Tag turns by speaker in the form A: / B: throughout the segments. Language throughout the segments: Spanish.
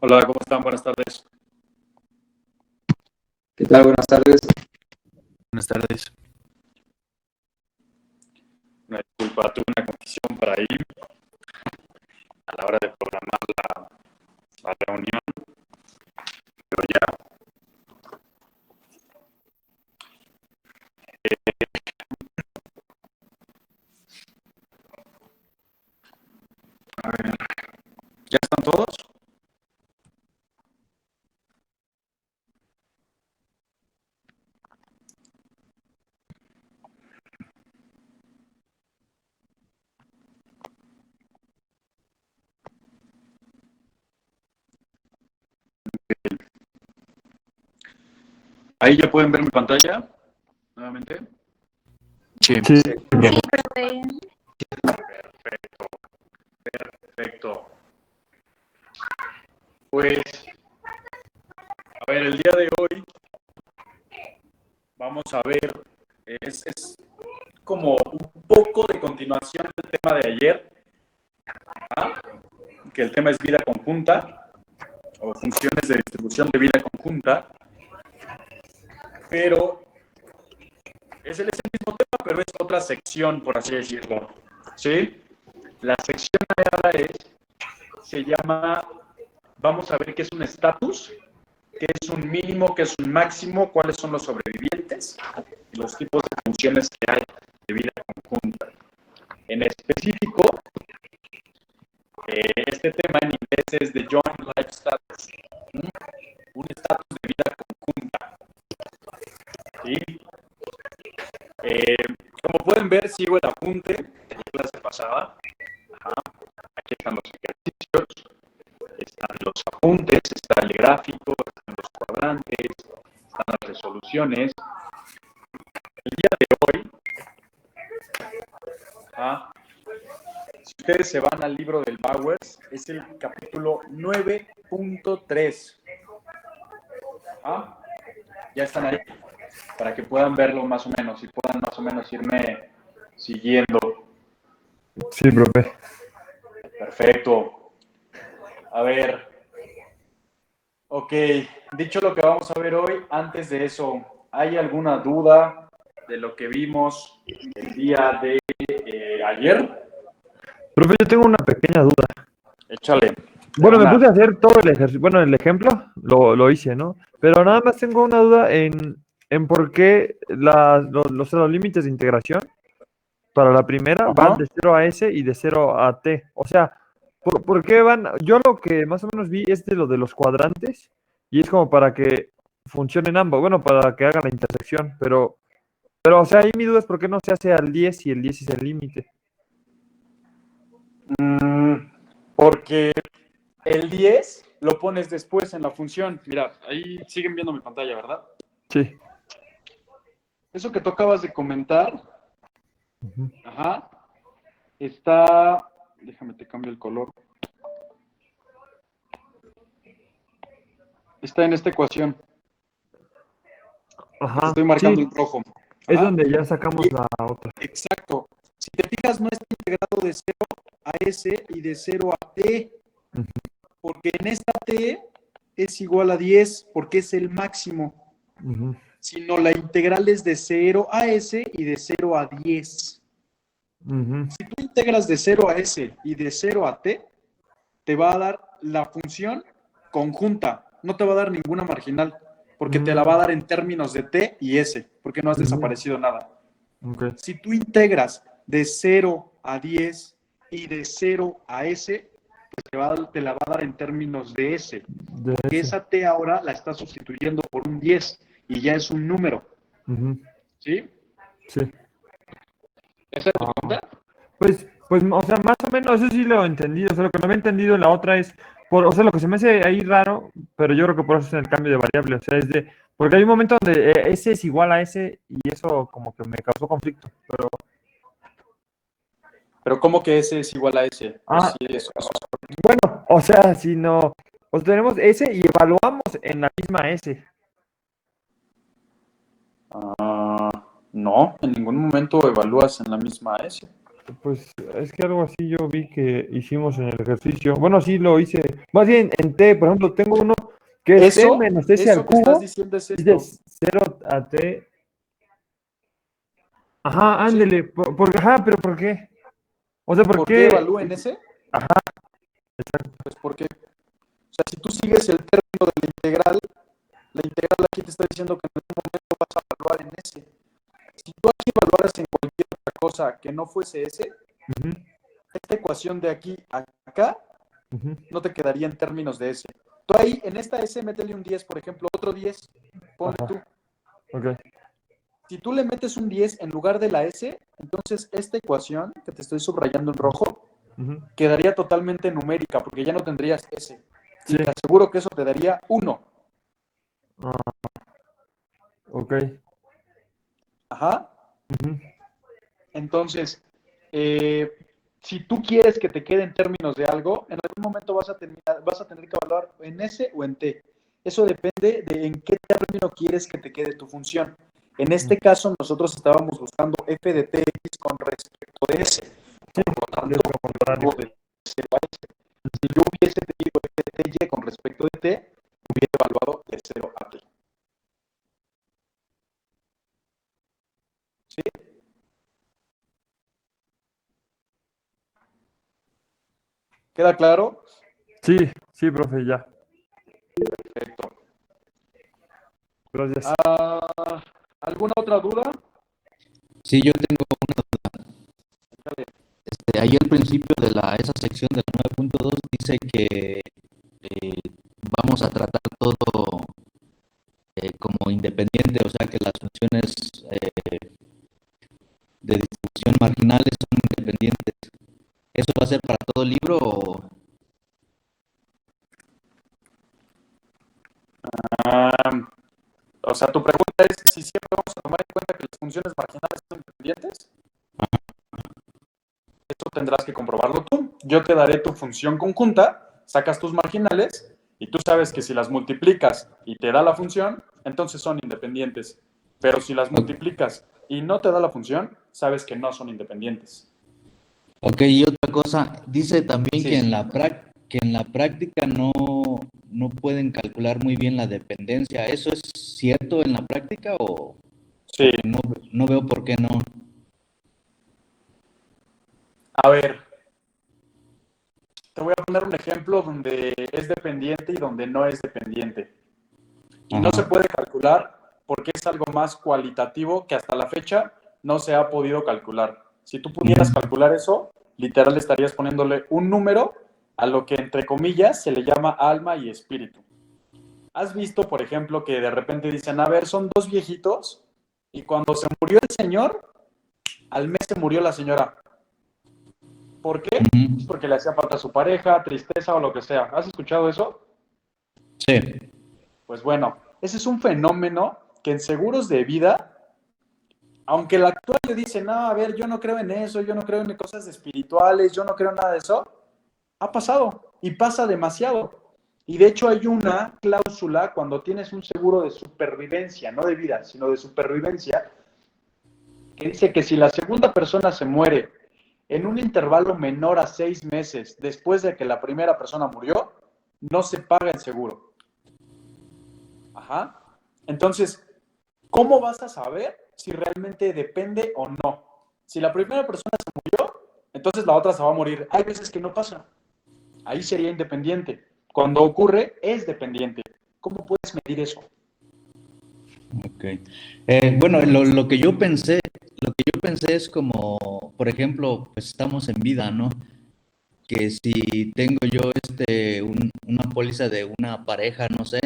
A: Hola, ¿cómo están? Buenas tardes.
B: ¿Qué tal? Buenas tardes.
A: Buenas tardes. Una disculpa, tuve una confusión para ir a la hora de programar la reunión, pero ya. A ver, ¿ya están todos? Ahí ya pueden ver mi pantalla nuevamente.
C: Sí.
B: Sí,
D: Sí, profe.
A: Perfecto, perfecto. Pues, a ver, el día de hoy vamos a ver, es como un poco de continuación del tema de ayer, ¿ah? Que el tema es vida conjunta o funciones de distribución de vida conjunta, pero es el mismo tema, pero es otra sección, por así decirlo, ¿sí? La sección ahora se llama, vamos a ver qué es un estatus, qué es un mínimo, qué es un máximo, cuáles son los sobrevivientes y los tipos de funciones que hay de vida conjunta. En específico, este tema en inglés es de Joint Life Status, un estatus de vida conjunta. ¿Sí? Como pueden ver, sigo el apunte de la clase pasada. Ajá. Aquí están los ejercicios, están los apuntes, está el gráfico, están los cuadrantes, están las resoluciones. El día de hoy, si ustedes se van al libro del Bowers, es el capítulo 9.3. Ya están ahí, para que puedan verlo más o menos y puedan más o menos irme siguiendo.
C: Sí, profe.
A: Perfecto. A ver. Ok, dicho lo que vamos a ver hoy, antes de eso, ¿hay alguna duda de lo que vimos el día de ayer?
C: Profe, yo tengo una pequeña duda.
A: Échale.
C: Bueno, me puse a hacer todo el ejercicio. Bueno, el ejemplo lo hice, ¿no? Pero nada más tengo una duda en por qué los límites de integración para la primera van de 0 a S y de 0 a T. O sea, ¿por qué van? Yo lo que más o menos vi es de lo de los cuadrantes y es como para que funcionen ambos. Bueno, para que hagan la intersección. Pero o sea, ahí mi duda es por qué no se hace al 10 y el 10 es el límite.
A: Porque el 10 lo pones después en la función. Mira, ahí siguen viendo mi pantalla, ¿verdad?
C: Sí.
A: Eso que tú acabas de comentar, está, déjame te cambio el color. Está en esta ecuación.
C: Ajá.
A: Estoy marcando
C: Sí,
A: en rojo.
C: es donde ya sacamos la otra.
A: Exacto. Si te fijas, no está integrado de 0 a S y de 0 a T, porque en esta T es igual a 10, porque es el máximo. Sino la integral es de 0 a S y de 0 a 10. Si tú integras de 0 a S y de 0 a T, te va a dar la función conjunta. No te va a dar ninguna marginal, porque te la va a dar en términos de T y S, porque no has desaparecido nada.
C: Okay.
A: Si tú integras de 0 a 10 y de 0 a S, pues te la va a dar en términos de S. Porque esa T ahora la está sustituyendo por un 10 y ya es un número. ¿Sí?
C: Sí.
A: ¿Esa es tu pregunta?
C: Pues, o sea, más o menos, eso sí lo he entendido. O sea, lo que no había entendido en la otra es, o sea, lo que se me hace ahí raro, pero yo creo que por eso es el cambio de variable. O sea, porque hay un momento donde S es igual a S y eso como que me causó conflicto.
A: Pero ¿cómo que S es igual a S? Pues sí, eso.
C: Bueno, o sea, si no, pues tenemos S y evaluamos en la misma S.
A: No, en ningún momento evalúas en la misma S.
C: Pues es que algo así yo vi que hicimos en el ejercicio. Bueno, sí lo hice. Más bien en T, por ejemplo, tengo uno que es T menos S al
A: Eso que estás
C: cubo
A: diciendo es
C: y de
A: esto.
C: 0 a T. Ajá,
A: Sí.
C: ándele. Ajá, pero ¿por qué? O sea, ¿por
A: ¿Por qué
C: qué?
A: evalúen ese?
C: Ajá,
A: Pues porque, o sea, si tú sigues el término de la integral aquí te está diciendo que en algún momento vas a evaluar en ese. Si tú aquí evaluaras en cualquier otra cosa que no fuese ese,
C: ujú,
A: esta ecuación de aquí a acá
C: ujú,
A: no te quedaría en términos de S. Tú ahí, en esta S, métele un 10, por ejemplo, otro 10, ponle
C: ajá,
A: tú.
C: ok.
A: Si tú le metes un 10 en lugar de la S, entonces esta ecuación, que te estoy subrayando en rojo,
C: Ujú,
A: quedaría totalmente numérica, porque ya no tendrías S. Y
C: sí,
A: te aseguro que eso te daría 1.
C: ah, ok.
A: Ajá.
C: Ujú,
A: Entonces, eh, si tú quieres que te quede en términos de algo, en algún momento vas a tener que evaluar en S o en T. Eso depende de en qué término quieres que te quede tu función. En
C: ujú,
A: este caso, nosotros estábamos buscando f de tx con respecto de S.
C: sí,
A: Por lo
C: ya
A: tanto,
C: es contemporáneo.
A: luego de 0 a S. Si yo hubiese tenido f de ty con respecto de t, hubiera evaluado de 0 a t. ¿Sí? ¿Queda claro?
C: Sí, sí, profe, ya.
A: Perfecto.
C: Gracias.
A: ¿Alguna otra duda?
B: Sí, yo tengo ahí al principio de esa sección de la 9.2 dice que eh, vamos a tratar todo como independiente, o sea que las funciones de distribución marginales son independientes. ¿Eso va a ser para todo el libro o...?
A: Ah, o sea, tu pregunta es si siempre vamos a tomar en cuenta que las funciones marginales son independientes. Eso tendrás que comprobarlo tú. Yo te daré tu función conjunta, sacas tus marginales y tú sabes que si las multiplicas y te da la función, entonces son independientes. Pero si las multiplicas y no te da la función, sabes que no son independientes.
B: Ok, y otra cosa, dice también que
A: Sí,
B: que en la práctica no pueden calcular muy bien la dependencia. ¿Eso es cierto en la práctica
A: sí.
B: o no veo por qué no?
A: A ver, te voy a poner un ejemplo donde es dependiente y donde no es dependiente. Y no se
B: Ajá.
A: puede calcular porque es algo más cualitativo que hasta la fecha no se ha podido calcular. Si tú pudieras
B: Ujú.
A: calcular eso, literal estarías poniéndole un número a lo que entre comillas se le llama alma y espíritu. ¿Has visto, por ejemplo, que de repente dicen, a ver, son dos viejitos y cuando se murió el señor, al mes se murió la señora? ¿Por qué? Pues
B: Ujú.
A: porque le hacía falta a su pareja, tristeza o lo que sea. ¿Has escuchado eso?
B: Sí.
A: Pues bueno, ese es un fenómeno que en seguros de vida, aunque el actual le dice, no, a ver, yo no creo en eso, yo no creo en cosas espirituales, yo no creo en nada de eso, ha pasado y pasa demasiado. Y de hecho hay una cláusula cuando tienes un seguro de supervivencia, no de vida, sino de supervivencia, que dice que si la segunda persona se muere en un intervalo menor a 6 meses después de que la primera persona murió, no se paga el seguro. Ajá. Entonces, ¿cómo vas a saber si realmente depende o no? Si la primera persona se murió, entonces la otra se va a morir. Hay veces que no pasa. Ahí sería independiente. Cuando ocurre, es dependiente. ¿Cómo puedes medir eso?
B: Ok. Bueno, lo que yo pensé es como, por ejemplo, pues estamos en vida, ¿no? Que si tengo yo una póliza de una pareja, no sé,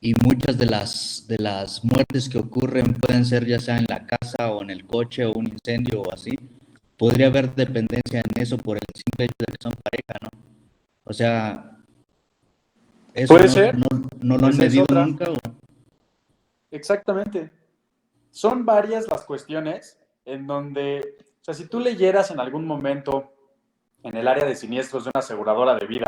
B: y muchas de de las muertes que ocurren pueden ser ya sea en la casa o en el coche o un incendio o así, podría haber dependencia en eso por el simple hecho de que son pareja, ¿no? O sea, eso
A: Puede ser,
B: no lo han
A: esa es
B: medido
A: otra.
B: nunca.
A: Exactamente. Son varias las cuestiones en donde, o sea, si tú leyeras en algún momento en el área de siniestros de una aseguradora de vida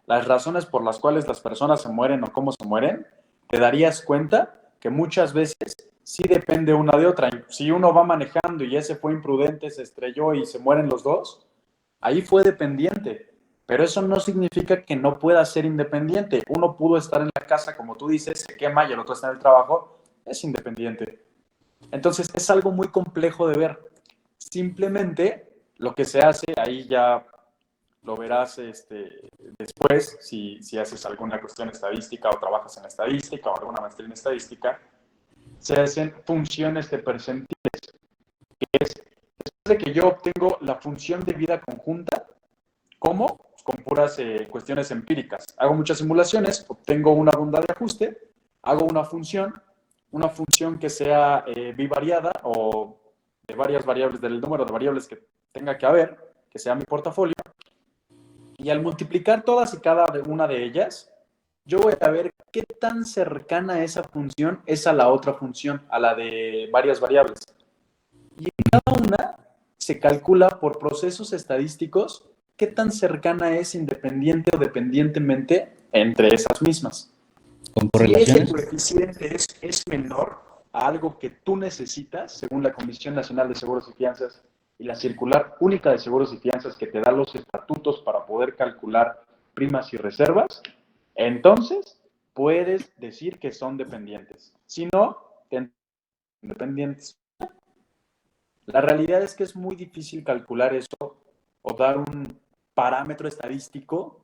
A: las razones por las cuales las personas se mueren o cómo se mueren, te darías cuenta que muchas veces sí depende una de otra. Si uno va manejando y ese fue imprudente, se estrelló y se mueren los dos, ahí fue dependiente. Pero eso no significa que no pueda ser independiente. Uno pudo estar en la casa, como tú dices, se quema y el otro está en el trabajo, es independiente. Entonces es algo muy complejo de ver. Simplemente lo que se hace, ahí ya lo verás después, si haces alguna cuestión estadística o trabajas en estadística o alguna maestría en estadística, se hacen funciones de percentiles, que es después de que yo obtengo la función de vida conjunta, ¿cómo? Con puras cuestiones empíricas. Hago muchas simulaciones, obtengo una bunda de ajuste, hago una función que sea bivariada o de varias variables, del número de variables que tenga que haber, que sea mi portafolio, y al multiplicar todas y cada una de ellas, yo voy a ver qué tan cercana esa función es a la otra función, a la de varias variables. Y en cada una se calcula por procesos estadísticos qué tan cercana es independiente o dependientemente entre esas mismas.
B: ¿Con
A: Si ese
B: correlaciones?
A: coeficiente es menor a algo que tú necesitas, según la Comisión Nacional de Seguros y Fianzas y la Circular Única de Seguros y Fianzas que te da los estatutos para poder calcular primas y reservas, entonces puedes decir que son dependientes. Si no, independientes. La realidad es que es muy difícil calcular eso o dar un parámetro estadístico,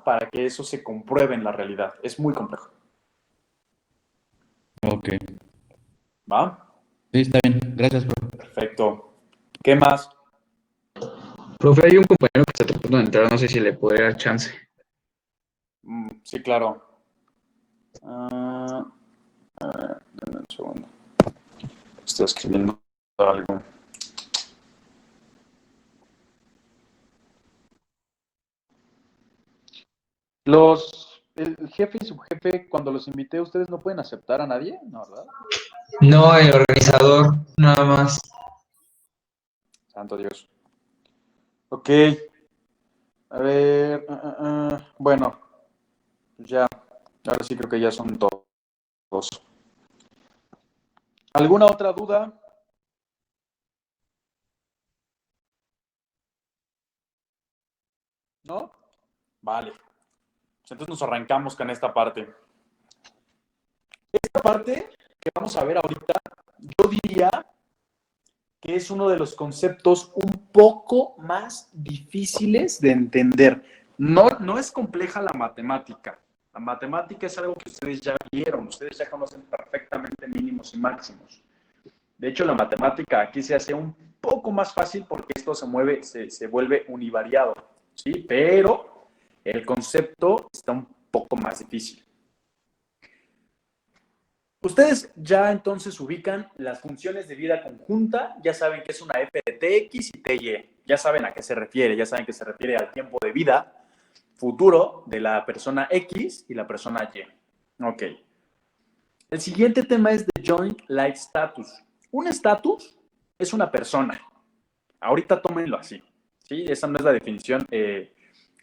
A: para que eso se compruebe en la realidad. Es muy complejo.
B: Ok.
A: ¿Va?
B: Sí, está bien. Gracias, profe.
A: Perfecto. ¿Qué más?
D: Profe, hay un compañero que está tratando de entrar, no sé si le podría dar chance.
A: Sí, claro. Dame un segundo. Estoy escribiendo algo. El jefe y subjefe, cuando los invité, ¿ustedes no pueden aceptar a nadie? No, ¿verdad?
D: No, el organizador, nada más.
A: Santo Dios. Ok. A ver. Bueno, ya. Ahora sí creo que ya son todos. ¿Alguna otra duda? ¿No? Vale. Entonces nos arrancamos con esta parte. Esta parte que vamos a ver ahorita, yo diría que es uno de los conceptos un poco más difíciles de entender. No es compleja la matemática. La matemática es algo que ustedes ya vieron, ustedes ya conocen perfectamente mínimos y máximos. De hecho, la matemática aquí se hace un poco más fácil porque esto se vuelve univariado, ¿sí? Pero el concepto está un poco más difícil. Ustedes ya entonces ubican las funciones de vida conjunta, ya saben que es una f de tx y ty, ya saben a qué se refiere, ya saben que se refiere al tiempo de vida futuro de la persona x y la persona y. Ok. El siguiente tema es de Joint Life Status. Un estatus es una persona. Ahorita tómenlo así, ¿sí? Esa no es la definición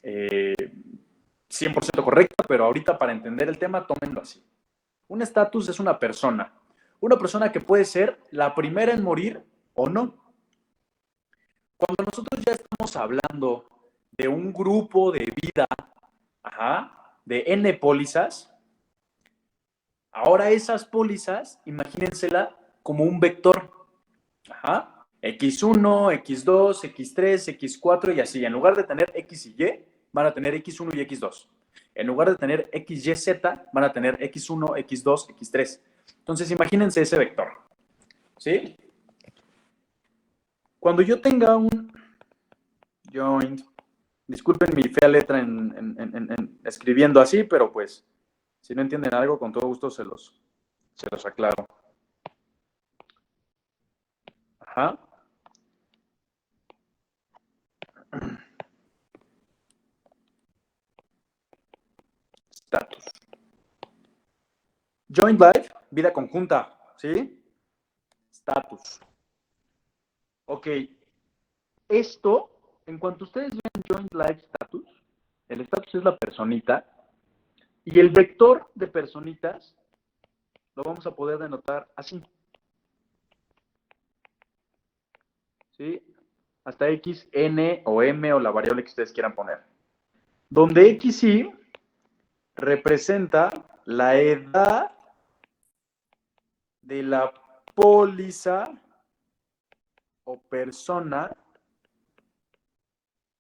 A: 100% correcta, pero ahorita para entender el tema, tómenlo así. Un estatus es una persona que puede ser la primera en morir o no. Cuando nosotros ya estamos hablando de un grupo de vida, de N pólizas, ahora esas pólizas, imagínensela como un vector, X1, X2, X3, X4 y así. En lugar de tener X y Y, van a tener X1 y X2. En lugar de tener X, Y, Z, van a tener X1, X2, X3. Entonces, imagínense ese vector. ¿Sí? Cuando yo tenga un joint, disculpen mi fea letra en escribiendo así, pero pues, si no entienden algo, con todo gusto se los aclaro. Status. Joint life, vida conjunta, ¿sí? Status. Ok. Esto, en cuanto ustedes vean joint life status, el status es la personita, y el vector de personitas lo vamos a poder denotar así. ¿Sí? Hasta x, n o m o la variable que ustedes quieran poner. Donde xy representa la edad de la póliza o persona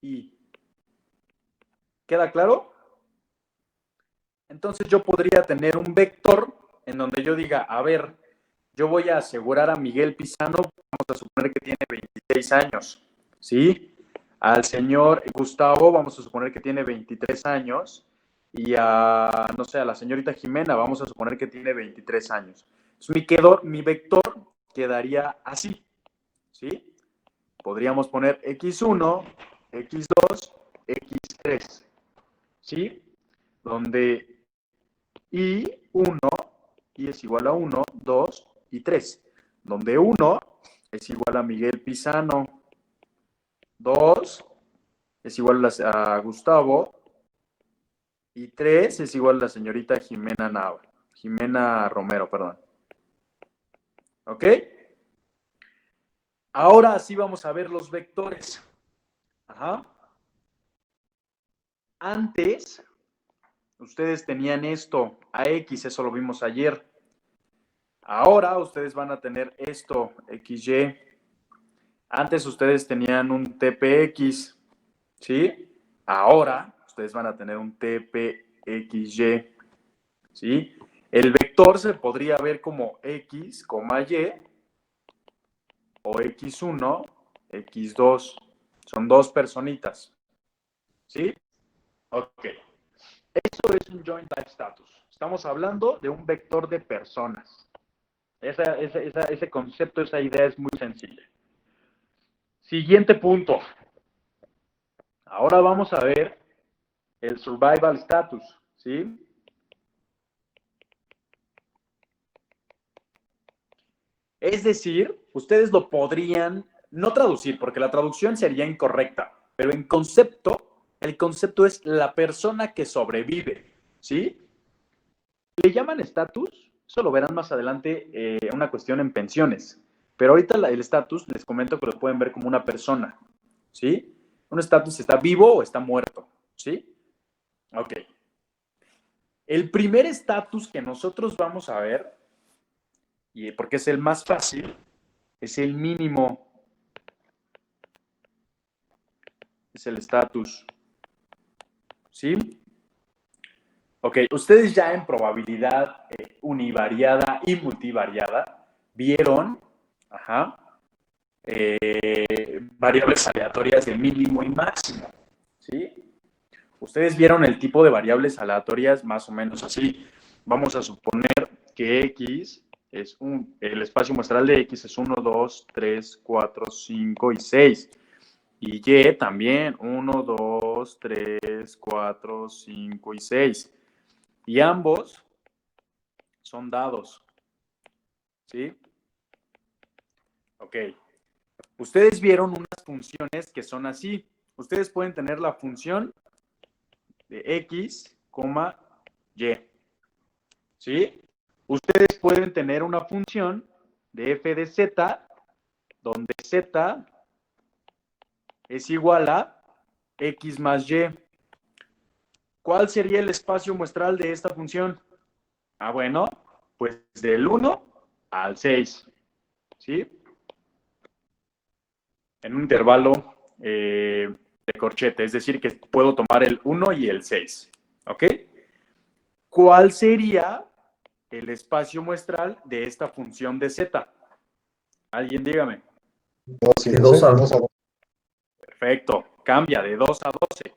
A: y. ¿Queda claro? Entonces yo podría tener un vector en donde yo diga, a ver, yo voy a asegurar a Miguel Pizano, vamos a suponer que tiene 26 años, ¿sí? Al señor Gustavo, vamos a suponer que tiene 23 años, y a, no sé, a la señorita Jimena, vamos a suponer que tiene 23 años. Entonces mi vector quedaría así, ¿sí? Podríamos poner x1, x2, x3, ¿sí? Donde y1, y es igual a 1, 2 y 3. Donde 1 es igual a Miguel Pizano, 2 es igual a Gustavo, y 3 es igual a la señorita Jimena Romero, perdón. ¿Ok? Ahora sí vamos a ver los vectores. Ajá. Antes, ustedes tenían esto, AX, eso lo vimos ayer. Ahora ustedes van a tener esto, XY. Antes ustedes tenían un TPX, ¿sí? Ahora ustedes van a tener un TPXY, ¿sí? El vector se podría ver como X, Y, o X1, X2. Son dos personitas, ¿sí? Ok. Eso es un joint type status. Estamos hablando de un vector de personas. Ese concepto, esa idea es muy sencilla. Siguiente punto. Ahora vamos a ver el survival status, ¿sí? Es decir, ustedes lo podrían no traducir, porque la traducción sería incorrecta, pero en concepto, el concepto es la persona que sobrevive, ¿sí? Le llaman estatus, eso lo verán más adelante, una cuestión en pensiones, pero ahorita el estatus les comento que lo pueden ver como una persona, ¿sí? Un estatus está vivo o está muerto, ¿sí? Ok. El primer estatus que nosotros vamos a ver, y porque es el más fácil, es el mínimo. Es el estatus. ¿Sí? Ok, ustedes ya en probabilidad univariada y multivariada vieron variables aleatorias de mínimo y máximo. ¿Sí? Ustedes vieron el tipo de variables aleatorias más o menos así. Vamos a suponer que X es el espacio muestral de X es 1, 2, 3, 4, 5 y 6. Y Y también 1, 2, 3, 4, 5 y 6. Y ambos son dados. ¿Sí? Ok. Ustedes vieron unas funciones que son así. Ustedes pueden tener la función de X, Y. ¿Sí? Ustedes pueden tener una función de f de z, donde z es igual a x más y. ¿Cuál sería el espacio muestral de esta función? Ah, bueno, pues del 1 al 6, ¿sí? En un intervalo de corchete, es decir, que puedo tomar el 1 y el 6, ¿ok? ¿Cuál sería el espacio muestral de esta función de z? Alguien dígame.
E: De 2 a 12.
A: Perfecto, cambia de 2 a 12.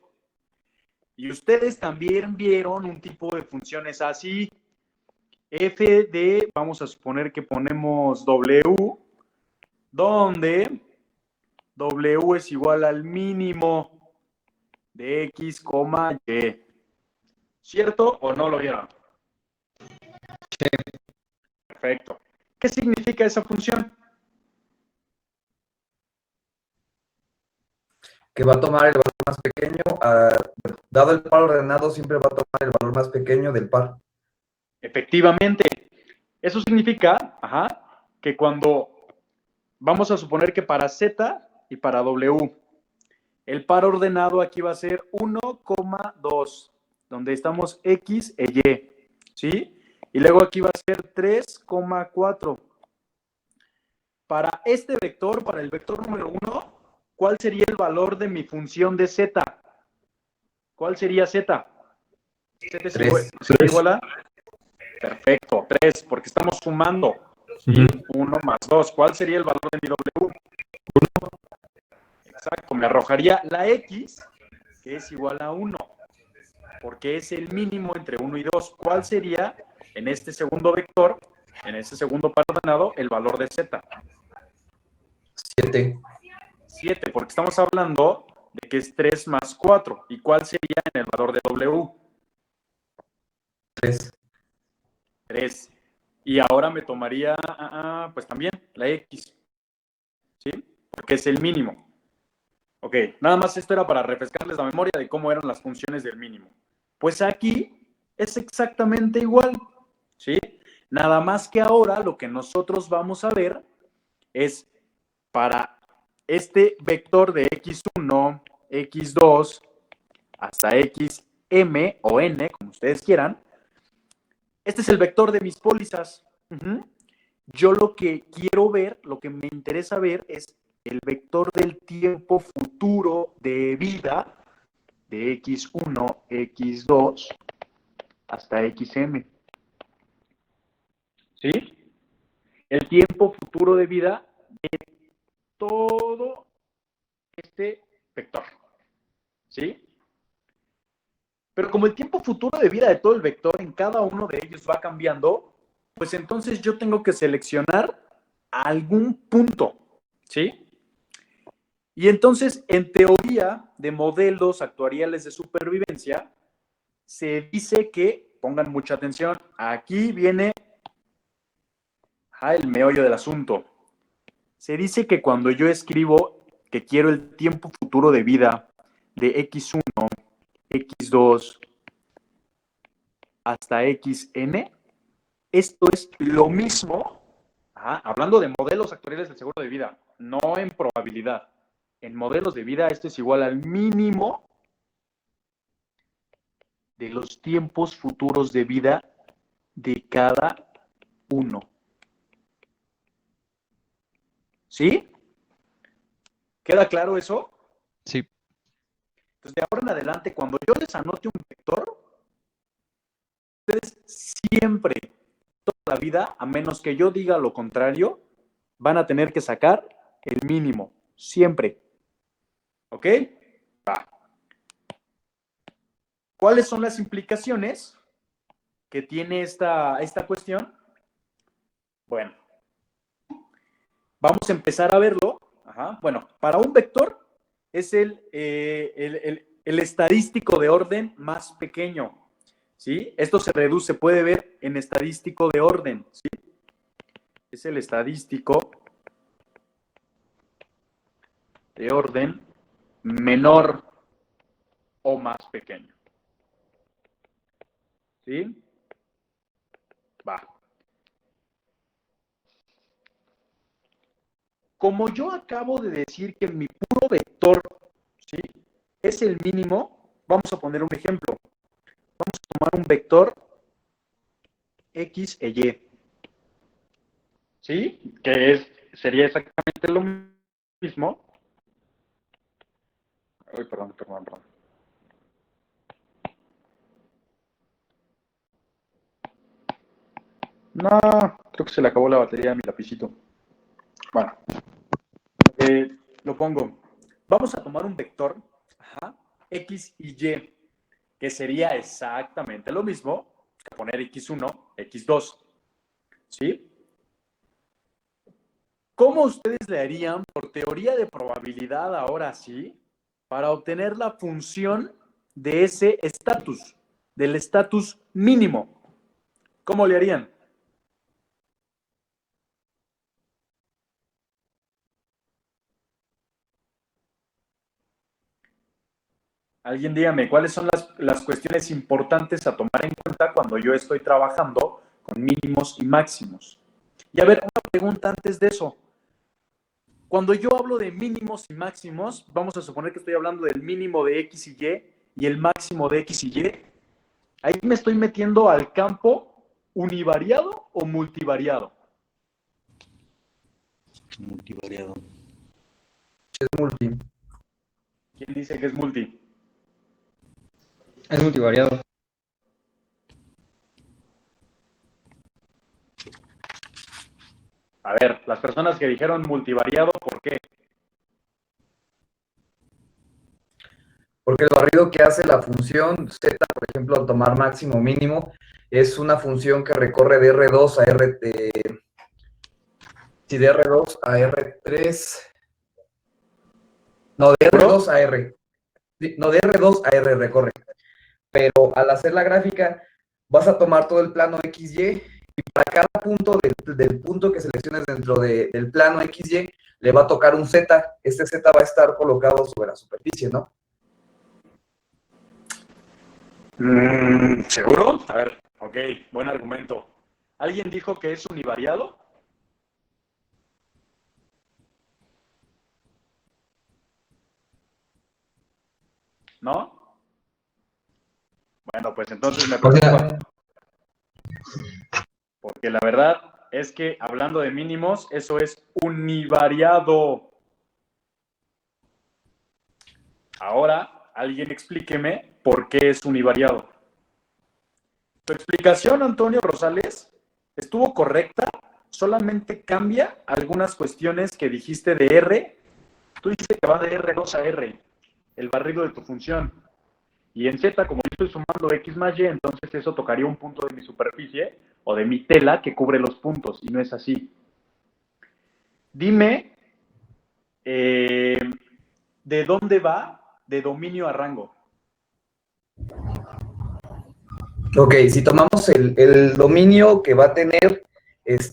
A: Y ustedes también vieron un tipo de funciones así. F de, vamos a suponer que ponemos W, donde W es igual al mínimo de X, Y. ¿Cierto o no lo vieron? Sí. Perfecto. ¿Qué significa esa función?
E: Que va a tomar el valor más pequeño, dado el par ordenado, siempre va a tomar el valor más pequeño del par.
A: Efectivamente, Eso significa, que cuando vamos a suponer que para Z y para W, el par ordenado aquí va a ser 1,2, donde estamos X e Y, ¿sí? Y luego aquí va a ser 3,4. Para este vector, para el vector número 1, ¿cuál sería el valor de mi función de Z? ¿Cuál sería Z? Z es igual a... Perfecto, 3, porque estamos sumando. ¿Sí? 1 más 2. ¿Cuál sería el valor de mi W? Exacto, me arrojaría la X, que es igual a 1, porque es el mínimo entre 1 y 2. ¿Cuál sería, en este segundo vector, en este segundo par ordenado, el valor de Z?
E: 7.
A: 7, porque estamos hablando de que es 3 más 4. ¿Y cuál sería en el valor de W?
E: 3.
A: 3. Y ahora me tomaría, pues también, la X, ¿sí? Porque es el mínimo. Ok, nada más esto era para refrescarles la memoria de cómo eran las funciones del mínimo. Pues aquí es exactamente igual, ¿sí? Nada más que ahora lo que nosotros vamos a ver es para este vector de x1, x2, hasta xm o n, como ustedes quieran. Este es el vector de mis pólizas. Yo lo que quiero ver, lo que me interesa ver es el vector del tiempo futuro de vida de x1, x2 hasta xm. ¿Sí? El tiempo futuro de vida de todo este vector. ¿Sí? Pero como el tiempo futuro de vida de todo el vector en cada uno de ellos va cambiando, pues entonces yo tengo que seleccionar algún punto. ¿Sí? Y entonces, en teoría de modelos actuariales de supervivencia, se dice que, pongan mucha atención, aquí viene el meollo del asunto. Se dice que cuando yo escribo que quiero el tiempo futuro de vida de x1, x2 hasta xn, esto es lo mismo, hablando de modelos actuariales del seguro de vida, no en probabilidad. En modelos de vida, esto es igual al mínimo de los tiempos futuros de vida de cada uno. ¿Sí? ¿Queda claro eso?
F: Sí.
A: Entonces, de ahora en adelante, cuando yo les anote un vector, ustedes siempre, toda la vida, a menos que yo diga lo contrario, van a tener que sacar el mínimo. Siempre. ¿Ok? Va. ¿Cuáles son las implicaciones que tiene esta cuestión? Bueno, vamos a empezar a verlo. Bueno, para un vector es el estadístico de orden más pequeño. ¿Sí? Esto se reduce, puede ver en estadístico de orden. ¿Sí? Es el estadístico de orden menor o más pequeño. ¿Sí? Va. Como yo acabo de decir que mi puro vector, ¿sí?, es el mínimo, vamos a poner un ejemplo. Vamos a tomar un vector x e y. ¿Sí? Que sería exactamente lo mismo. Ay, perdón. No, creo que se le acabó la batería a mi lapicito. Bueno, lo pongo. Vamos a tomar un vector, x y y, que sería exactamente lo mismo que poner x1, x2. ¿Sí? ¿Cómo ustedes le harían por teoría de probabilidad ahora sí para obtener la función de ese estatus, del estatus mínimo? ¿Cómo le harían? Alguien dígame, ¿cuáles son las cuestiones importantes a tomar en cuenta cuando yo estoy trabajando con mínimos y máximos. Y a ver, una pregunta antes de eso. Cuando yo hablo de mínimos y máximos, vamos a suponer que estoy hablando del mínimo de X y el máximo de X y Y. Ahí me estoy metiendo al campo univariado o multivariado.
B: Multivariado.
E: Es multi.
A: ¿Quién dice que es multi?
D: Es multivariado.
A: A ver, las personas que dijeron multivariado, ¿por qué?
E: Porque el barrido que hace la función z, por ejemplo, al tomar máximo o mínimo, es una función que recorre de R2 a sí, de R2 a R3. No, de R2 a R. Sí, no, de R2 a R recorre. Pero al hacer la gráfica, vas a tomar todo el plano XY y para cada punto del punto que selecciones dentro del plano XY, le va a tocar un Z. Este Z va a estar colocado sobre la superficie, ¿no?
A: ¿Seguro? A ver, ok, buen argumento. ¿Alguien dijo que es univariado? ¿No? Bueno, pues entonces me preocupa. Porque la verdad es que hablando de mínimos, eso es univariado. Ahora, alguien explíqueme por qué es univariado. Tu explicación, Antonio Rosales, estuvo correcta, solamente cambia algunas cuestiones que dijiste de R. Tú dices que va de R2 a R, el barrido de tu función. Y en Z, como yo estoy sumando X más Y, entonces eso tocaría un punto de mi superficie o de mi tela que cubre los puntos, y no es así. Dime, ¿de dónde va de dominio a rango?
E: Ok, si tomamos el dominio que va a tener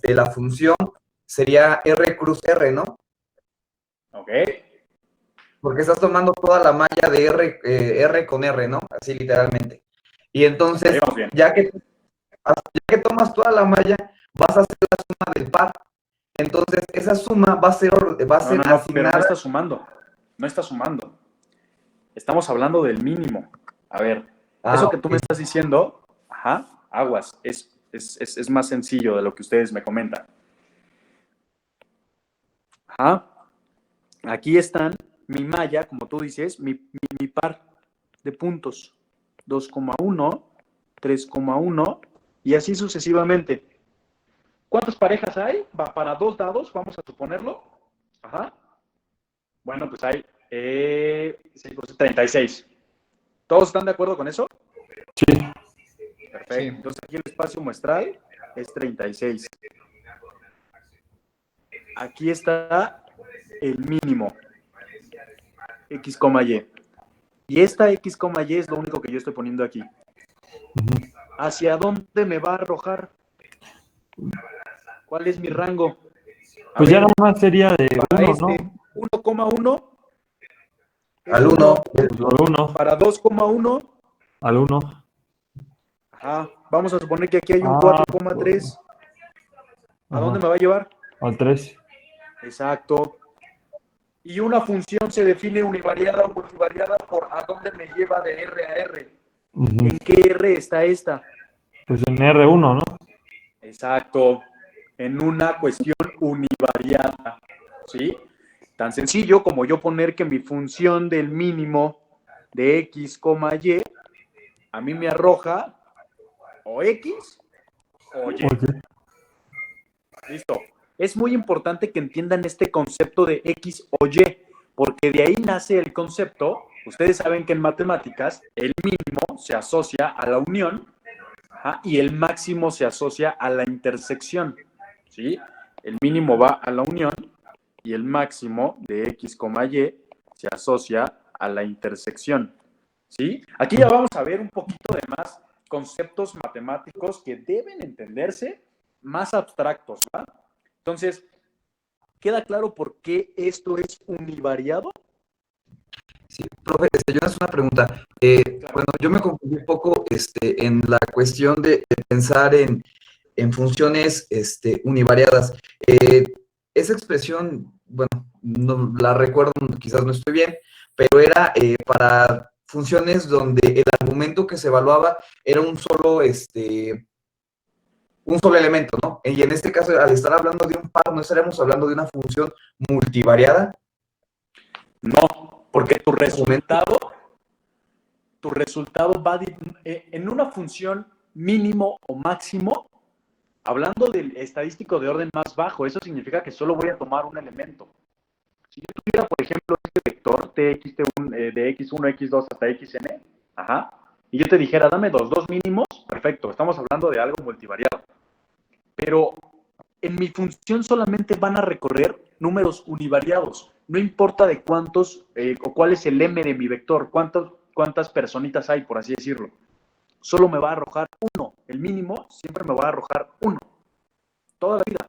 E: la función, sería R cruz R, ¿no?
A: Ok.
E: Porque estás tomando toda la malla de R con R, ¿no? Así literalmente. Y entonces, ya que tomas toda la malla, vas a hacer la suma del par. Entonces, esa suma va a ser asignada.
A: Pero no está sumando. No está sumando. Estamos hablando del mínimo. A ver, eso que tú me estás diciendo, aguas, es más sencillo de lo que ustedes me comentan. Aquí están mi malla, como tú dices, mi par de puntos. 2,1, 3,1 y así sucesivamente. ¿Cuántas parejas hay? Va para 2 dados, vamos a suponerlo. Bueno, pues hay 36. ¿Todos están de acuerdo con eso?
C: Sí.
A: Perfecto. Sí. Entonces aquí el espacio muestral es 36. Aquí está el mínimo. X, Y. Y esta X, Y es lo único que yo estoy poniendo aquí. ¿Hacia dónde me va a arrojar? ¿Cuál es mi rango?
C: Pues ya nomás sería de 1, ¿no?
A: 1,1
E: al 1.
C: Al 1.
A: Para 2,1
C: al 1.
A: Vamos a suponer que aquí hay un 4,3. ¿A dónde me va a llevar?
C: Al 3.
A: Exacto. Y una función se define univariada o multivariada por a dónde me lleva de R a R. ¿En qué R está esta?
C: Pues en R1, ¿no?
A: Exacto. En una cuestión univariada. ¿Sí? Tan sencillo como yo poner que mi función del mínimo de X, Y, a mí me arroja o X o Y.
C: Okay.
A: Listo. Es muy importante que entiendan este concepto de X o Y, porque de ahí nace el concepto. Ustedes saben que en matemáticas el mínimo se asocia a la unión y el máximo se asocia a la intersección. ¿Sí? El mínimo va a la unión y el máximo de X, Y se asocia a la intersección. ¿Sí? Aquí ya vamos a ver un poquito de más conceptos matemáticos que deben entenderse más abstractos, ¿va? Entonces, ¿queda claro por qué esto es univariado?
E: Sí, profe, yo hago una pregunta. Claro. Bueno, yo me confundí un poco en la cuestión de pensar en en funciones univariadas. Esa expresión, bueno, no la recuerdo, quizás no estoy bien, pero era para funciones donde el argumento que se evaluaba era un solo elemento, ¿no? Y en este caso, al estar hablando de un par, ¿no estaríamos hablando de una función multivariada?
A: No, porque tu resultado va en una función mínimo o máximo, hablando del estadístico de orden más bajo. Eso significa que solo voy a tomar un elemento. Si yo tuviera, por ejemplo, este vector txt1, de x1, x2 hasta xn, y yo te dijera, dame dos mínimos, perfecto, estamos hablando de algo multivariado. Pero en mi función solamente van a recorrer números univariados. No importa de cuántos, o cuál es el m de mi vector, cuántas personitas hay, por así decirlo. Solo me va a arrojar uno. El mínimo siempre me va a arrojar uno. Toda la vida.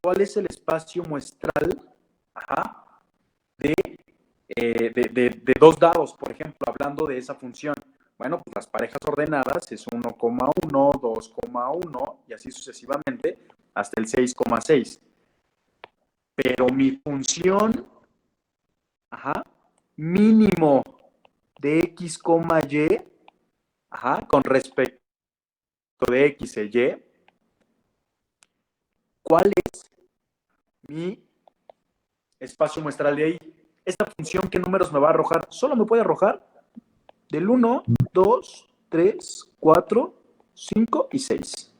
A: ¿Cuál es el espacio muestral de dos dados, por ejemplo, hablando de esa función? Bueno, pues las parejas ordenadas es 1,1, 2,1 y así sucesivamente hasta el 6,6. Pero mi función mínimo de x, y, con respecto de x e y, ¿cuál es mi espacio muestral de ahí? Esta función, ¿qué números me va a arrojar? Solo me puede arrojar del 1, 2, 3, 4, 5 y 6.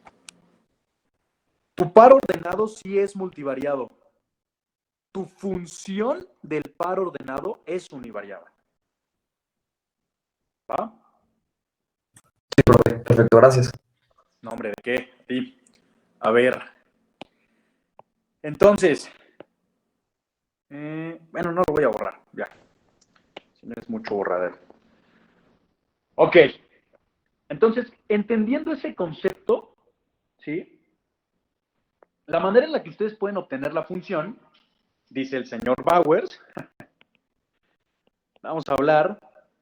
A: Tu par ordenado sí es multivariado. Tu función del par ordenado es univariada. ¿Va?
E: Sí, profe, perfecto, gracias.
A: No, hombre, ¿de qué? Sí. A ver. Entonces, bueno, no lo voy a borrar, ya. Si no es mucho borradero. Ok. Entonces, entendiendo ese concepto, ¿sí? La manera en la que ustedes pueden obtener la función, dice el señor Bowers, vamos a hablar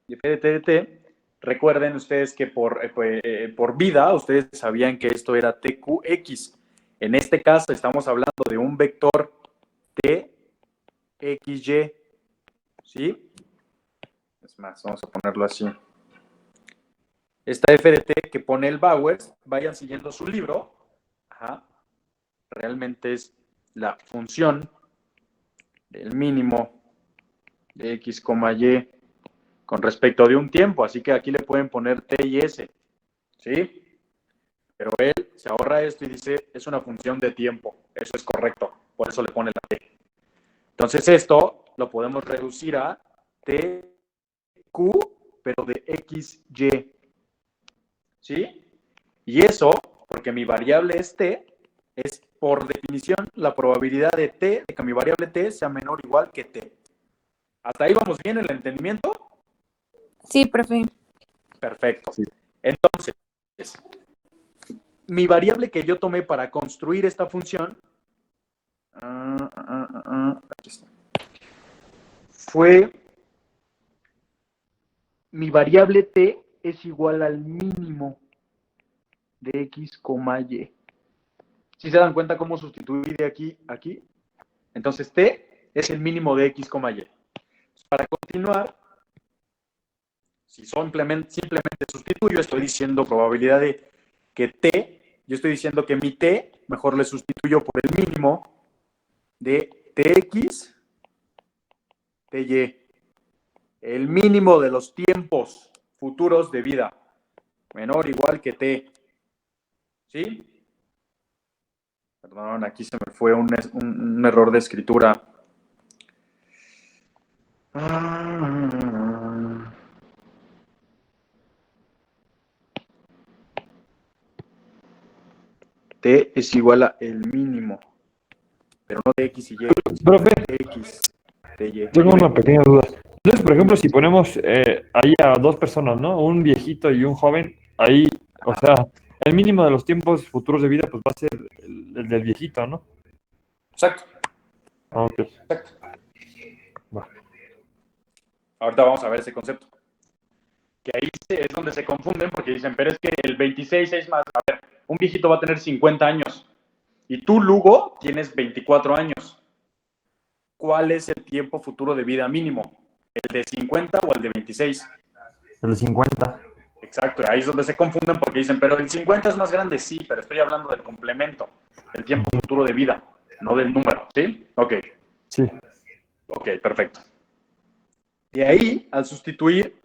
A: de f de t de t. Recuerden ustedes que por vida, ustedes sabían que esto era tqx. En este caso estamos hablando de un vector txy, ¿sí? Es más, vamos a ponerlo así. Esta f de t que pone el Bowers, vayan siguiendo su libro. Realmente es la función del mínimo de x, y con respecto de un tiempo. Así que aquí le pueden poner t y s, ¿sí? Pero él se ahorra esto y dice, es una función de tiempo. Eso es correcto. Por eso le pone la t. Entonces esto lo podemos reducir a tq, pero de xy. ¿Sí? Y eso, porque mi variable es t, es por definición la probabilidad de t, de que mi variable t sea menor o igual que t. ¿Hasta ahí vamos bien en el entendimiento?
F: Sí, profe.
A: Perfecto. Entonces, mi variable que yo tomé para construir esta función aquí está, fue mi variable t es igual al mínimo de x, y. ¿Sí se dan cuenta cómo sustituir de aquí a aquí? Entonces t es el mínimo de x, y. Para continuar, si simplemente sustituyo, estoy diciendo probabilidad de que t, yo estoy diciendo que mi t, mejor le sustituyo por el mínimo de tx, ty. El mínimo de los tiempos futuros de vida, menor o igual que t. ¿Sí? Perdón, aquí se me fue un error de escritura. T es igual a el mínimo, pero no de X y Y.
C: Profe,
A: X, de Y.
C: tengo una pequeña duda. Entonces, por ejemplo, si ponemos ahí a dos personas, ¿no? Un viejito y un joven, ahí, o sea, el mínimo de los tiempos futuros de vida, pues va a ser el del viejito, ¿no?
A: Exacto.
C: Ok.
A: Exacto.
C: Va.
A: Ahorita vamos a ver ese concepto. Que ahí es donde se confunden porque dicen, pero es que el 26 es más. A ver, un viejito va a tener 50 años y tú, Lugo, tienes 24 años. ¿Cuál es el tiempo futuro de vida mínimo? ¿El de 50 o el de 26?
C: El 50.
A: Exacto, ahí es donde se confunden porque dicen, pero el 50 es más grande, sí, pero estoy hablando del complemento, el tiempo futuro de vida, no del número, ¿sí? Ok,
C: Sí.
A: ok, perfecto. De ahí, al sustituir,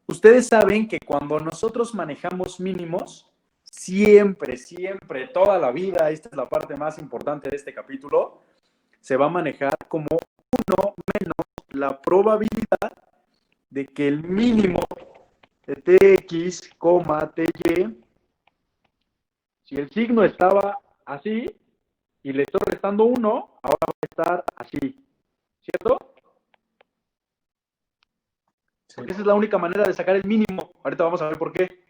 A: ustedes saben que cuando nosotros manejamos mínimos, siempre, siempre, toda la vida, esta es la parte más importante de este capítulo, se va a manejar como 1 menos la probabilidad de que el mínimo de tx, ty, si el signo estaba así y le estoy restando 1, ahora va a estar así, ¿cierto? Porque esa es la única manera de sacar el mínimo. Ahorita vamos a ver por qué.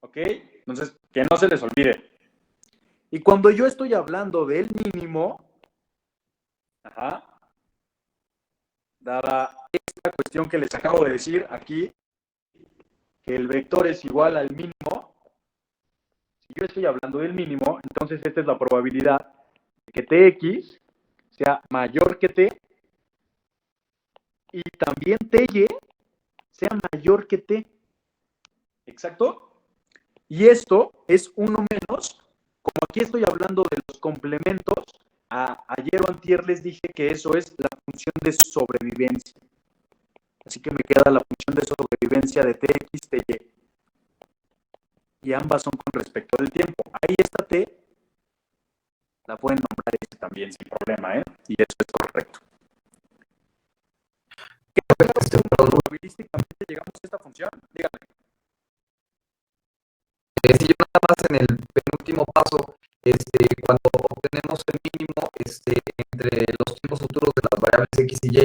A: ¿Ok? Entonces, que no se les olvide. Y cuando yo estoy hablando del mínimo, dada esta cuestión que les acabo de decir aquí, que el vector es igual al mínimo, si yo estoy hablando del mínimo, entonces esta es la probabilidad de que tx sea mayor que t y también ty sea mayor que t. ¿Exacto? Y esto es 1 menos, como aquí estoy hablando de los complementos, ayer o antier les dije que eso es la función de sobrevivencia. Así que me queda la función de sobrevivencia de tx, ty. Y ambas son con respecto del tiempo. Ahí está t, la pueden nombrar S también sin problema, ¿eh? Y eso es correcto. ¿Qué probabilísticamente llegamos a esta función? Díganme.
E: Si yo nada más en el penúltimo paso, cuando obtenemos el mínimo entre los tiempos futuros de las variables x y y,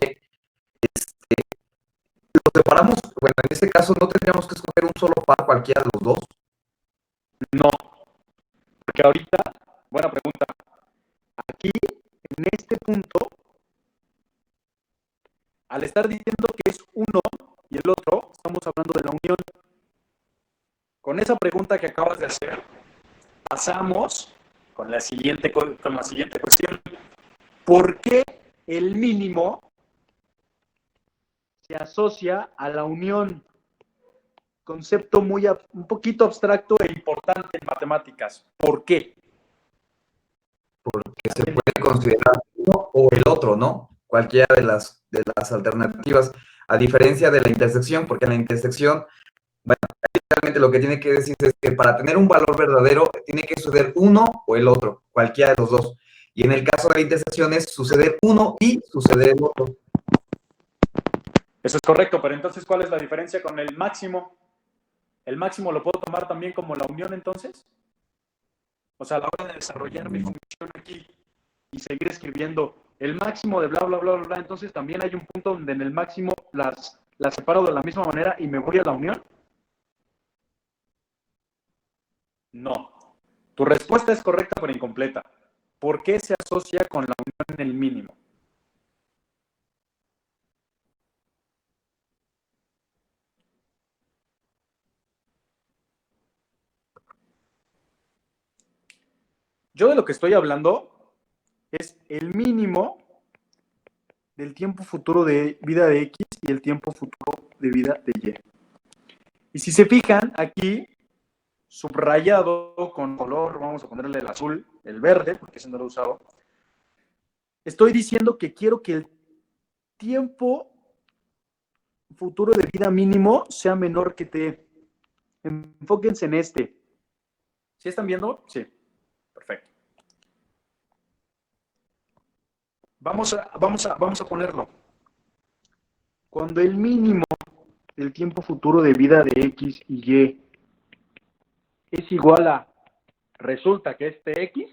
E: lo separamos, bueno, en este caso no tendríamos que escoger un solo par cualquiera de los dos.
A: No, porque ahorita, buena pregunta, aquí, en este punto, al estar diciendo que es uno y el otro, estamos hablando de la unión. Con esa pregunta que acabas de hacer, pasamos con la siguiente cuestión. ¿Por qué el mínimo se asocia a la unión? Concepto un poquito abstracto e importante en matemáticas. ¿Por qué?
E: Porque se puede considerar uno o el otro, ¿no? Cualquiera de las alternativas, a diferencia de la intersección, porque en la intersección, bueno, realmente lo que tiene que decirse es que para tener un valor verdadero tiene que suceder uno o el otro, cualquiera de los dos. Y en el caso de la intersección es suceder uno y suceder el otro.
A: Eso es correcto, pero entonces, ¿cuál es la diferencia con el máximo? ¿El máximo lo puedo tomar también como la unión entonces? O sea, a la hora de desarrollar mi función aquí y seguir escribiendo el máximo de bla, bla, bla, bla, bla, entonces también hay un punto donde en el máximo las separo de la misma manera y me voy a la unión. No. Tu respuesta es correcta pero incompleta. ¿Por qué se asocia con la unión en el mínimo? Yo de lo que estoy hablando es el mínimo del tiempo futuro de vida de X y el tiempo futuro de vida de Y. Y si se fijan, aquí, subrayado con color, vamos a ponerle el azul, el verde, porque ese no lo he usado, estoy diciendo que quiero que el tiempo futuro de vida mínimo sea menor que T. Enfóquense en este. ¿Sí están viendo? Sí. Perfecto. Vamos a ponerlo. Cuando el mínimo del tiempo futuro de vida de X y Y es igual a, resulta que este X,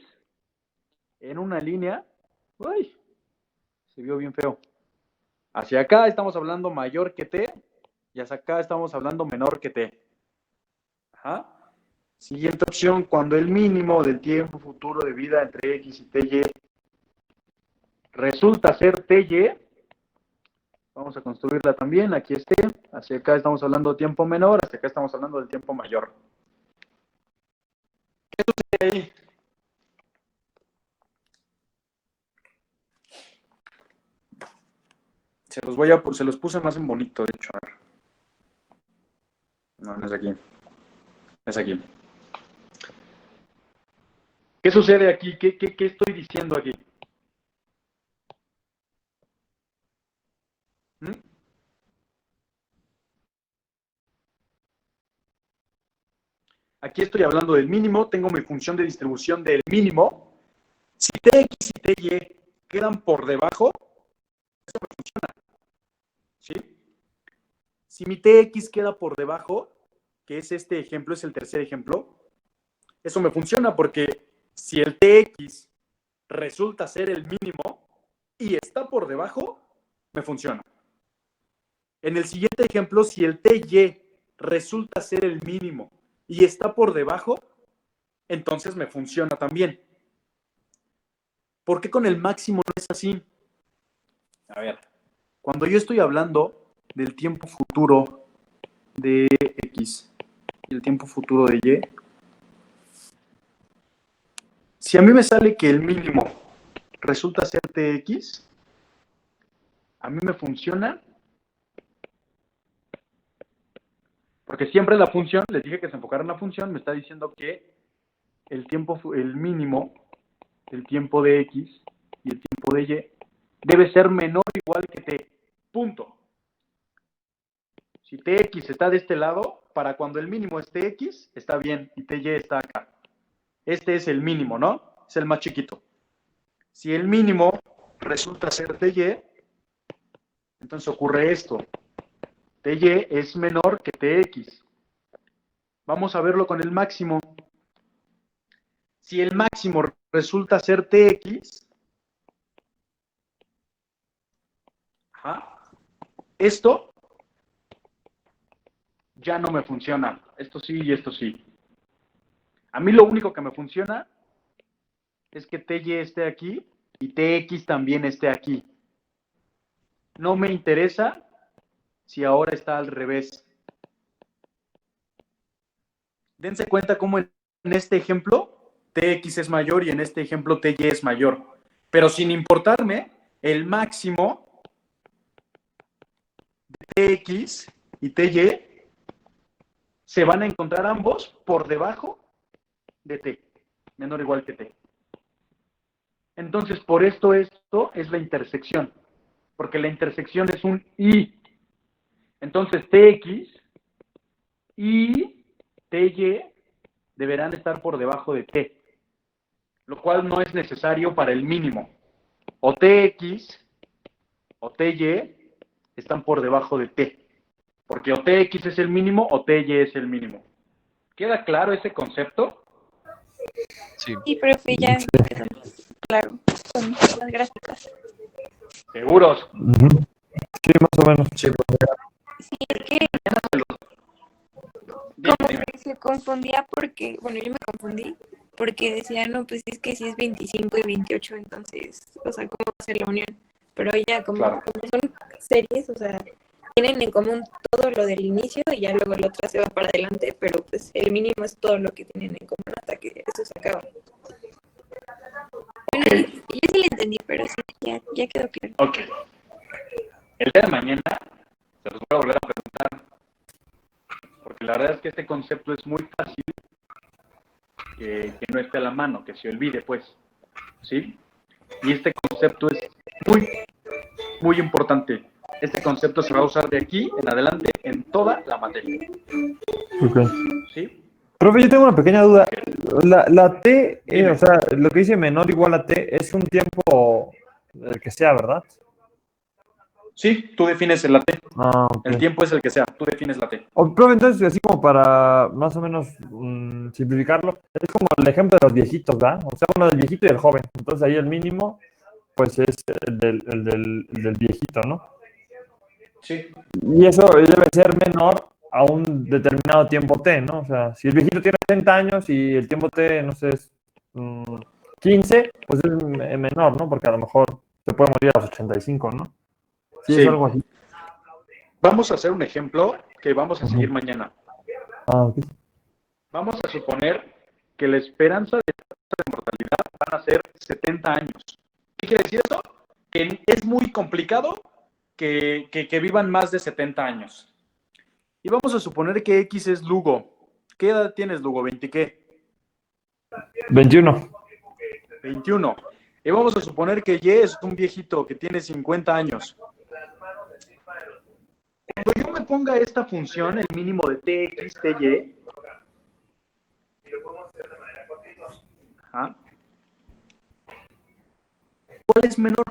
A: en una línea, uy, se vio bien feo. Hacia acá estamos hablando mayor que T y hacia acá estamos hablando menor que T. Ajá. Siguiente opción, cuando el mínimo del tiempo futuro de vida entre X y TY resulta ser TY, vamos a construirla también, aquí esté, hacia acá estamos hablando de tiempo menor, hacia acá estamos hablando del tiempo mayor. Se los puse más en bonito, de hecho. A ver. No, no es aquí. Es aquí. ¿Qué sucede aquí? ¿Qué estoy diciendo aquí? ¿Mm? Aquí estoy hablando del mínimo, tengo mi función de distribución del mínimo. Si Tx y Ty quedan por debajo, eso me funciona. ¿Sí? Si mi Tx queda por debajo, que es este ejemplo, es el tercer ejemplo, eso me funciona porque si el Tx resulta ser el mínimo y está por debajo, me funciona. En el siguiente ejemplo, si el Ty resulta ser el mínimo y está por debajo, entonces me funciona también. ¿Por qué con el máximo no es así? A ver, cuando yo estoy hablando del tiempo futuro de X y el tiempo futuro de Y, si a mí me sale que el mínimo resulta ser Tx, a mí me funciona porque siempre la función, les dije que se enfocara en la función, me está diciendo que el mínimo, el tiempo de X y el tiempo de Y debe ser menor o igual que T. Punto. Si Tx está de este lado, para cuando el mínimo es Tx, está bien, y Ty está acá. Este es el mínimo, ¿no? Es el más chiquito. Si el mínimo resulta ser Ty, entonces ocurre esto. Ty es menor que Tx. Vamos a verlo con el máximo. Si el máximo resulta ser Tx, esto ya no me funciona. Esto sí y esto sí. A mí lo único que me funciona es que Ty esté aquí y Tx también esté aquí. No me interesa si ahora está al revés. Dense cuenta cómo en este ejemplo Tx es mayor y en este ejemplo Ty es mayor. Pero sin importarme, el máximo de Tx y Ty se van a encontrar ambos por debajo de T, menor o igual que T. Entonces, por esto es la intersección, porque la intersección es un I. Entonces, Tx y Ty deberán estar por debajo de T, lo cual no es necesario para el mínimo. O Tx o Ty están por debajo de T, porque o Tx es el mínimo o Ty es el mínimo. ¿Queda claro ese concepto?
F: Sí, profe, ya quedó claro con las gráficas.
A: ¿Seguros?
C: Sí, más o menos.
F: Sí, es que como que se confundía porque, bueno, yo me confundí porque decía, no, pues es que si es 25 y 28, entonces, o sea, ¿cómo va a ser la unión? Pero ya como,
A: Claro.
F: como son series, o sea, tienen en común todo lo del inicio y ya luego el otro se va para adelante, pero pues el mínimo es todo lo que tienen en común hasta que eso se acaba. Bueno, yo sí le entendí, pero sí, ya quedó claro.
A: Ok. El día de mañana se los voy a volver a preguntar, porque la verdad es que este concepto es muy fácil que no esté a la mano, que se olvide, pues, ¿sí? Y este concepto es muy, muy importante. Este concepto se va a usar de aquí en adelante en toda la materia,
C: Ok.
A: ¿sí?
C: Profe, yo tengo una pequeña duda. La T, o sea, lo que dice menor igual a T, es un tiempo el que sea, ¿verdad?
A: Sí, tú defines la T.
C: Ah, ok.
A: El tiempo es el que sea, tú defines la T.
C: Profe, entonces, así como para más o menos simplificarlo, es como el ejemplo de los viejitos, ¿verdad? O sea, uno del viejito y el joven. Entonces ahí el mínimo, pues es el del viejito, ¿no?
A: Sí.
C: Y eso debe ser menor a un determinado tiempo T, ¿no? O sea, si el viejito tiene 30 años y el tiempo T, no sé, es 15, pues es menor, ¿no? Porque a lo mejor se puede morir a los 85, ¿no? Sí,
A: Sí.
C: es algo así.
A: Vamos a hacer un ejemplo que vamos a seguir mañana.
C: Ah, ok.
A: Vamos a suponer que la esperanza de mortalidad van a ser 70 años. ¿Qué quiere decir eso? Que es muy complicado que vivan más de 70 años. Y vamos a suponer que X es Lugo. ¿Qué edad tienes, Lugo? ¿20 qué?
C: 21.
A: 21. Y vamos a suponer que Y es un viejito que tiene 50 años. Cuando yo me ponga esta función, el mínimo de TX, TY, ¿ah? ¿Cuál es menor?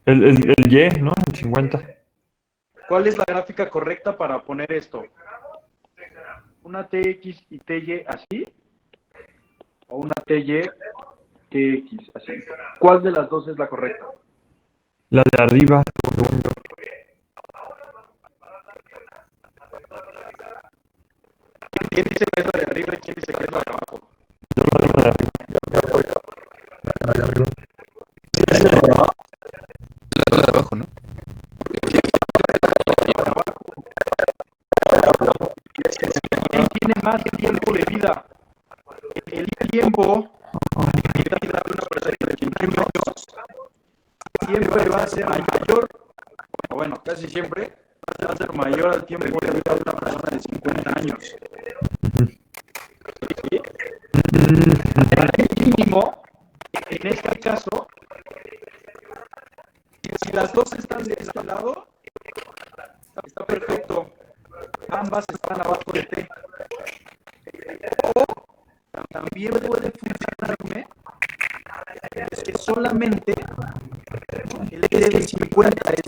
C: El Y, ¿no? El 50.
A: ¿Cuál es la gráfica correcta para poner esto? ¿Una TX y TY así? ¿O una TY, TX así? ¿Cuál de las dos es la correcta?
C: La de arriba, según yo.
A: ¿Quién dice que es la de arriba y quién dice que es la de abajo?
C: Yo la de arriba.
E: La de arriba.
B: La de abajo, ¿no?
A: ¿Quién tiene más tiempo de vida? El tiempo de vida de una persona de 21 años siempre va a ser mayor, o bueno, casi siempre va a ser mayor al tiempo de vida de una persona de 50 años. ¿Sí? El mínimo, en este caso, si las dos están de este lado, está perfecto. Ambas están abajo de T. O también puede funcionarme es que solamente el T de 50 es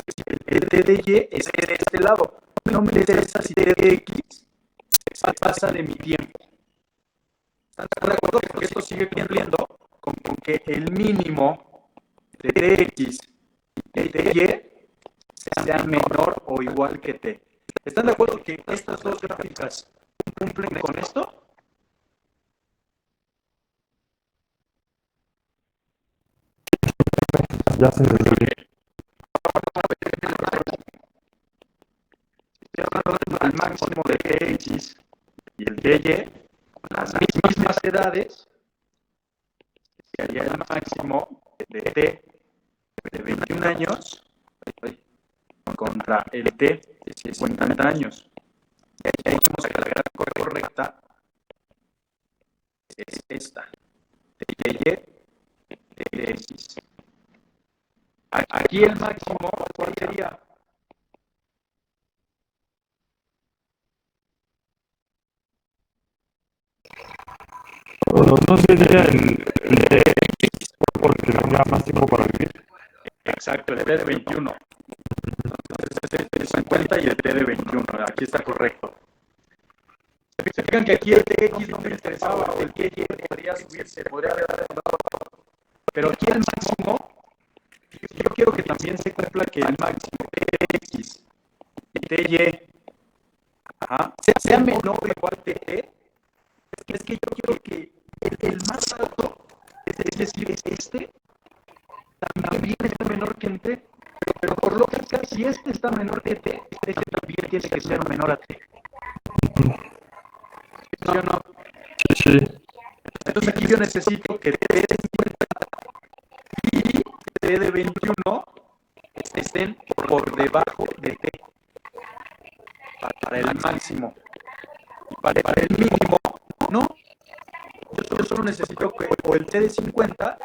A: el T de Y es de este lado. No me interesa si T de X pasa de mi tiempo. ¿Están de acuerdo? Porque esto sigue cumpliendo con que el mínimo de TX y TY sea menor o igual que T. ¿Están de acuerdo que estas dos gráficas cumplen con esto?
C: Ya se resolvió.
A: Estoy hablando del máximo de TX y el TY, las mismas edades, sería el máximo de T de 21 años contra el T de 50 años. Y ahí dijimos que la gráfica correcta es esta, TY, TX. Aquí el máximo, ¿cuál sería?
C: No sería el de X, porque tenga más tiempo para vivir.
A: Exacto, el T de 21. Entonces es el T de 50 y el T de 21. Aquí está correcto. Se fijan que aquí el TX no me interesaba, o el TY podría subirse, podría haber dado, pero aquí el máximo, yo quiero que también se cumpla que el máximo TX y TY sea menor o igual que T. Es que yo quiero que el más alto, es decir, este, también esté menor que en T, pero por lógica, si este está menor que T, este también tiene que ser menor a T. ¿Sí o no?
C: Sí.
A: Entonces aquí yo necesito que T de 50 y T de 21 estén por debajo de T para el máximo. Y para el mínimo, no. Yo solo necesito que o el T de 50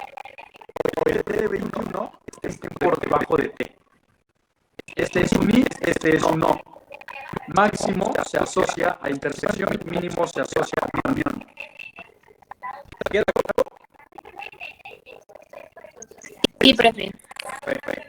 A: o el T de 21 estén por debajo de T. Este es un I, este es un O. Máximo se asocia a intersección, mínimo se asocia a unión. ¿Queda claro?
F: Sí, profe.
A: Perfecto.